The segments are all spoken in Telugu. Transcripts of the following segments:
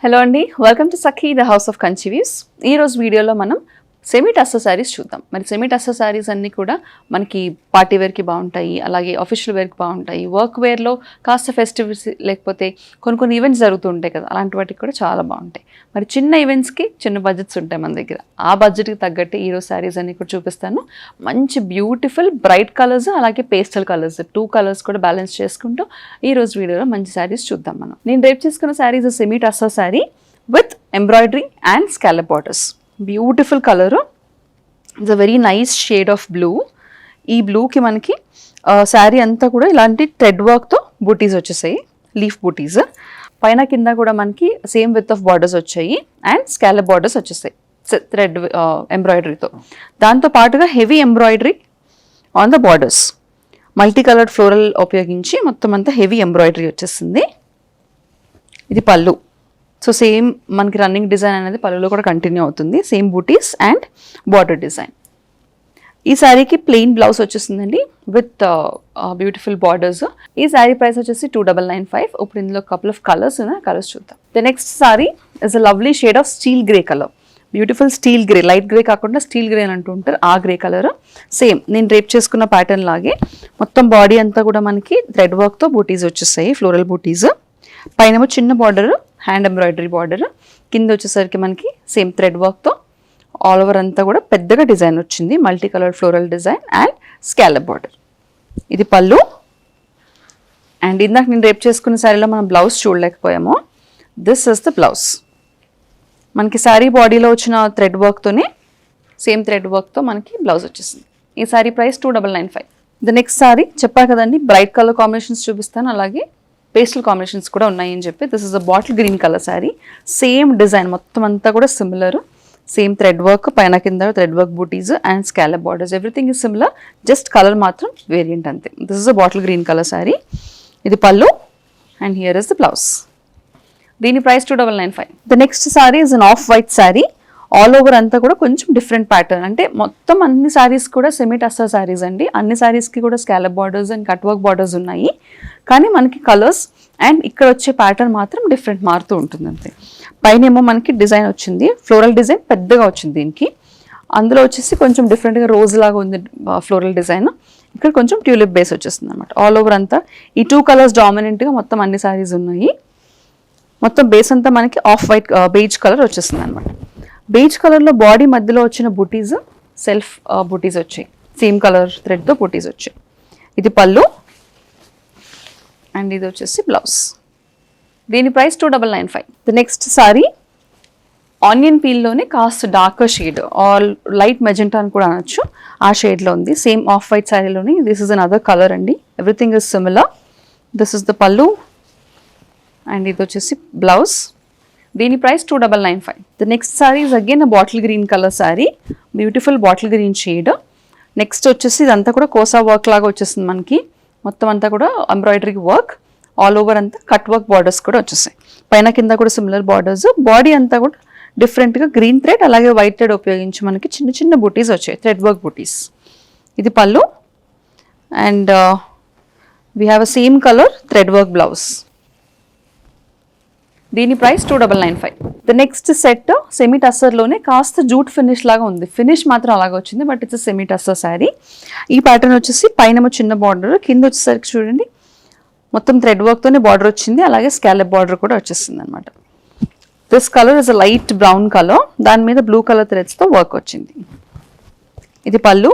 హలో అండి, welcome to Sakhi the house of Kanchi views. ఈరోజు వీడియోలో మనం సెమీ టస్సర్ శారీస్ చూద్దాం. మరి సెమీ టస్సర్ శారీస్ అన్నీ కూడా మనకి పార్టీ వేర్కి బాగుంటాయి, అలాగే ఆఫీషియల్ వేర్కి బాగుంటాయి, వర్క్ వేర్లో కాస్త ఫెస్టివల్స్ లేకపోతే కొన్ని ఈవెంట్స్ జరుగుతూ ఉంటాయి కదా, అలాంటి వాటికి కూడా చాలా బాగుంటాయి. మరి చిన్న ఈవెంట్స్కి చిన్న బడ్జెట్స్ ఉంటాయి మన దగ్గర. ఆ బడ్జెట్కి తగ్గట్టు ఈరోజు శారీస్ అన్నీ కూడా చూపిస్తాను. మంచి బ్యూటిఫుల్ బ్రైట్ కలర్స్, అలాగే పేస్టల్ కలర్స్, 2 కలర్స్ కూడా బ్యాలెన్స్ చేసుకుంటూ ఈరోజు వీడియోలో మంచి శారీస్ చూద్దాం మనం. నేను రేపు చేసుకున్న saris semi tussar sari with embroidery and scallop borders. Beautiful colour, it's a very nice shade of blue. ఈ బ్లూకి మనకి శారీ అంతా కూడా ఇలాంటి థ్రెడ్ వర్క్తో బూటీస్ వచ్చేసాయి, లీఫ్ బూటీస్. పైన కింద కూడా మనకి సేమ్ విత్ ఆఫ్ బార్డర్స్ వచ్చాయి అండ్ స్కాలప్ బార్డర్స్ వచ్చేసాయి థ్రెడ్ ఎంబ్రాయిడరీతో. దాంతో పాటుగా heavy embroidery on the borders, multi coloured floral ఉపయోగించి మొత్తం అంతా హెవీ ఎంబ్రాయిడరీ వచ్చేసింది. ఇది పళ్ళు. సో సేమ్ మనకి రన్నింగ్ డిజైన్ అనేది పళ్ళులో కూడా కంటిన్యూ అవుతుంది, same butis and border design. ఈ శారీకి ప్లెయిన్ బ్లౌజ్ వచ్చేసిందండి విత్ బ్యూటిఫుల్ బార్డర్స్. ఈ శారీ ప్రైస్ వచ్చేసి 2995. ఇప్పుడు ఇందులో కపుల్ ఆఫ్ కలర్స్ ఉన్నాయి, కలర్స్ చూద్దాం. The next sari is a lovely shade of steel grey colour. Beautiful steel grey, light grey కాకుండా స్టీల్ గ్రే అని అంటూ ఉంటారు, ఆ గ్రే కలర్. సేమ్ నేను రేప్ చేసుకున్న ప్యాటర్న్ లాగే మొత్తం బాడీ అంతా కూడా మనకి థ్రెడ్ వర్క్తో బూటీస్ వచ్చేసాయి, ఫ్లోరల్ బూటీస్. పైన చిన్న బార్డర్, హ్యాండ్ ఎంబ్రాయిడరీ బార్డర్. కింద వచ్చేసరికి మనకి సేమ్ థ్రెడ్ వర్క్తో ఆల్ ఓవర్ అంతా కూడా పెద్దగా డిజైన్ వచ్చింది, multi colour floral design and scallop border. ఇది పళ్ళు. అండ్ ఇందాక నేను రేప్ చేసుకున్న శారీలో మనం బ్లౌజ్ చూడలేకపోయాము. This is the blouse. మనకి శారీ బాడీలో వచ్చిన థ్రెడ్ వర్క్తోనే సేమ్ థ్రెడ్ వర్క్తో మనకి బ్లౌజ్ వచ్చేసింది. ఈ sari price 2995. The next sari చెప్పా కదండి, బ్రైట్ కలర్ కాంబినేషన్స్ చూపిస్తాను, అలాగే పేస్టల్ కాంబినేషన్స్ కూడా ఉన్నాయని చెప్పి. This is a bottle green colour sari. Same design మొత్తం అంతా కూడా సిమిలర్, సేమ్ థ్రెడ్ వర్క్, పైన కింద thread work butis and scallop borders, everything is similar, just colour మాత్రం వేరియంట్ అంతే. This is a bottle green colour sari. ఇది pallu and here is the blouse. దీని price 2995. The next sari is an off white sari. All over అంతా కూడా కొంచెం డిఫరెంట్ ప్యాటర్న్, అంటే మొత్తం అన్ని శారీస్ కూడా సెమీ టస్సర్ శారీస్ అండి. అన్ని శారీస్కి కూడా scallop borders and cut work borders ఉన్నాయి, కానీ మనకి కలర్స్ అండ్ ఇక్కడ వచ్చే ప్యాటర్న్ మాత్రం డిఫరెంట్ మారుతూ ఉంటుంది అంతే. పైన ఏమో మనకి డిజైన్ వచ్చింది, ఫ్లోరల్ డిజైన్ పెద్దగా వచ్చింది దీనికి. అందులో వచ్చేసి కొంచెం డిఫరెంట్గా రోజ్ లాగా ఉంది ఫ్లోరల్ డిజైన్. ఇక్కడ కొంచెం ట్యూలిప్ బేస్ వచ్చేస్తుంది అనమాట. ఆల్ ఓవర్ అంతా ఈ 2 కలర్స్ డామినెంట్గా మొత్తం అన్ని శారీస్ ఉన్నాయి. మొత్తం బేస్ అంతా మనకి ఆఫ్ వైట్ బేజ్ కలర్ వచ్చేస్తుంది అనమాట. బేజ్ కలర్లో బాడీ మధ్యలో వచ్చిన బూటీస్ సెల్ఫ్ బూటీస్ వచ్చాయి, సేమ్ కలర్ థ్రెడ్తో బూటీస్ వచ్చాయి. ఇది పళ్ళు అండ్ ఇది వచ్చేసి బ్లౌజ్. దీని price 2995. The next sari onion పీల్లోనే కాస్త darker shade, all light magenta అని కూడా అనొచ్చు, ఆ షేడ్లో ఉంది. సేమ్ ఆఫ్ వైట్ శారీలోని this is an other colour అండి. Everything is similar. This is the pallu and ఇది వచ్చేసి బ్లౌజ్. దీని price 2995. The next sari is again a bottle green colour sari, beautiful bottle green shade. Next వచ్చేసి ఇదంతా కూడా కోసా వర్క్ లాగా వచ్చేసింది మనకి. మొత్తం అంతా కూడా ఎంబ్రాయిడరీ వర్క్, ఆల్ ఓవర్ అంతా కట్ వర్క్ బార్డర్స్ కూడా వచ్చేసాయి. పైన కింద కూడా సిమిలర్ బార్డర్స్. బాడీ అంతా కూడా డిఫరెంట్గా గ్రీన్ థ్రెడ్ అలాగే వైట్ థ్రెడ్ ఉపయోగించి మనకి చిన్న చిన్న బూటీస్ వచ్చాయి, థ్రెడ్ వర్క్ బూటీస్. ఇది pallu and we have a same colour thread work blouse. దీని price 2995. The next set semi టస్సర్లోనే కాస్త జూట్ ఫినిష్ లాగా ఉంది, ఫినిష్ మాత్రం అలాగే వచ్చింది, but it's semi tussar sari. ఈ ప్యాటర్న్ వచ్చేసి పైన చిన్న బార్డర్, కింద వచ్చేసరికి చూడండి మొత్తం థ్రెడ్ వర్క్తోనే బార్డర్ వచ్చింది, అలాగే స్కాలప్ బార్డర్ కూడా వచ్చేసింది అనమాట. This colour is a light brown colour, దాని మీద బ్లూ కలర్ థ్రెడ్స్తో వర్క్ వచ్చింది. ఇది పళ్ళు.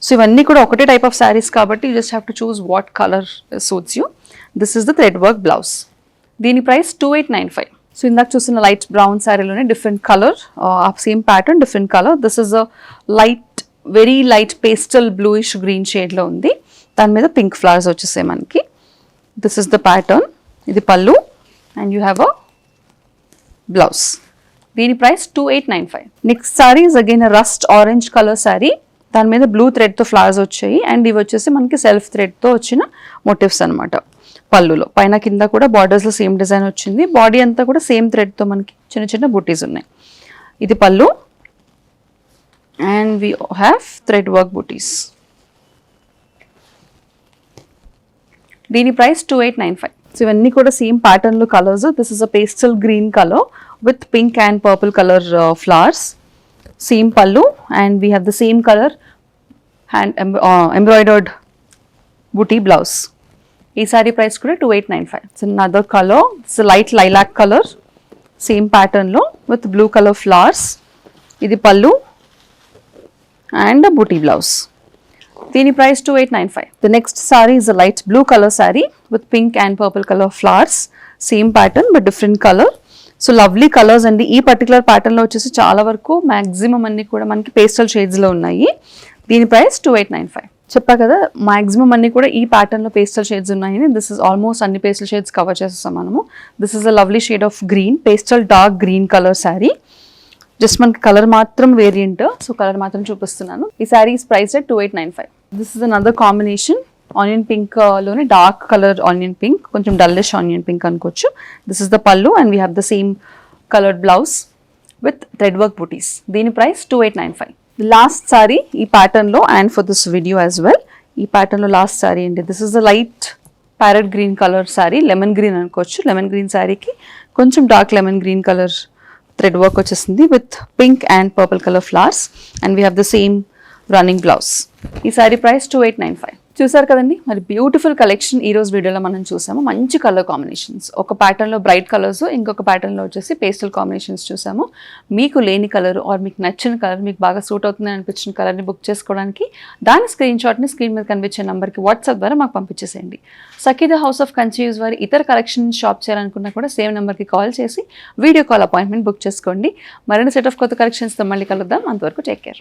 సో ఇవన్నీ కూడా ఒకటే టైప్ ఆఫ్ శారీస్ కాబట్టి you just have to choose what colour suits you. This is the thread work blouse. దీని ప్రైస్ 2895. సో ఇందాక చూసిన లైట్ బ్రౌన్ శారీలోనే different colour, same pattern different colour. This is a light, very light pastel bluish green షేడ్లో ఉంది, దాని మీద పింక్ ఫ్లవర్స్ వచ్చేసాయి మనకి. This is the pattern. ఇది pallu and you have a blouse. దీని price 2895. Next sari is again a rust orange colour sari, దాని మీద బ్లూ థ్రెడ్తో ఫ్లవర్స్ వచ్చాయి అండ్ ఇవి వచ్చేసి మనకి సెల్ఫ్ థ్రెడ్తో వచ్చిన మోటివ్స్ అనమాట. పళ్ళులో పైన కింద కూడా బార్డర్స్లో సేమ్ డిజైన్ వచ్చింది, బాడీ అంతా కూడా సేమ్ థ్రెడ్తో మనకి చిన్న చిన్న బూటీస్ ఉన్నాయి. ఇది pallu and we have thread work butis. దీని ప్రైస్ 2895. సో ఇవన్నీ కూడా సేమ్ ప్యాటర్న్ లో colours. This is a pastel green colour with pink and purple colour flowers. Same pallu and we have the same colour hand embroidered buti blouse. ఈ సారీ ప్రైస్ కూడా 2895. It's another colour. It's light lilac colour same pattern లో విత్ బ్లూ కలర్ ఫ్లవర్స్. ఇది పల్లు అండ్ బూటీ బ్లౌజ్. దీని price 2895. The next sorry is a light blue colour sorry with pink and purple colour flowers. Same pattern but different colour. So lovely colours అండి. ఈ పర్టికులర్ ప్యాటర్న్ లో వచ్చేసి చాలా వరకు మాక్సిమం అన్ని కూడా మనకి పేస్టల్ షేడ్స్ లో ఉన్నాయి. దీని ప్రైస్ 2895. చెప్పా కదా మాక్సిమం అన్ని కూడా ఈ ప్యాటర్న్ లో పేస్టల్ షేడ్స్ ఉన్నాయని. దిస్ ఇస్ ఆల్మోస్ట్ అన్ని పేస్టల్ షేడ్స్ కవర్ చేస్తాం మనము. This is a lovely shade of green, pastel dark green colour sari. Just మనకి కలర్ మాత్రం వేరియంట్, సో కలర్ మాత్రం చూపిస్తున్నాను. ఈ saris price 2895. This is another combination onion pink లోనే డార్క్ కలర్ ఆనియన్ పింక్, కొంచెం డల్లిష్ ఆనియన్ పింక్ అనుకోవచ్చు. దిస్ ఇస్ ద పల్లు and we have the same coloured blouse with thread work butis. దీని ప్రైస్ 2895. లాస్ట్ సారీ ఈ ప్యాటర్న్ లో and for this video as well. ఈ ప్యాటర్న్ లో లాస్ట్ సారీ అండి. This is the light parrot green colour sari, lemon green అనుకోవచ్చు. లెమన్ గ్రీన్ సారీకి కొంచెం dark lemon green colour thread work వచ్చేసింది with pink and purple colour flowers and we have the same running blouse. ఈ సారీ ప్రైస్ 2895. చూసారు కదండి, మరి బ్యూటిఫుల్ కలెక్షన్ ఈ రోజు వీడియోలో మనం చూసాము. మంచి కలర్ కాంబినేషన్స్, ఒక ప్యాటర్న్లో బ్రైట్ కలర్స్, ఇంకొక ప్యాటర్న్లో వచ్చేసి పేస్టల్ కాంబినేషన్స్ చూసాము. మీకు లేని కలర్ ఆర్ మీకు నచ్చిన కలర్, మీకు బాగా సూట్ అవుతుందని అనిపించిన కలర్ని బుక్ చేసుకోవడానికి దాని స్క్రీన్ షాట్ని స్క్రీన్ మీద కనిపించే నెంబర్కి వాట్సాప్ ద్వారా మాకు పంపించేసేయండి. సఖీ ద హౌస్ ఆఫ్ కన్సీవ్స్ వారి ఇతర కలెక్షన్ షాప్ చేయాలనుకున్నా కూడా సేమ్ నెంబర్కి కాల్ చేసి వీడియో కాల్ అపాయింట్మెంట్ బుక్ చేసుకోండి. మరిన్ని సెట్ ఆఫ్ కొత్త కలెక్షన్స్తో మళ్ళీ కలుద్దాం. అంతవరకు టేక్ కేర్.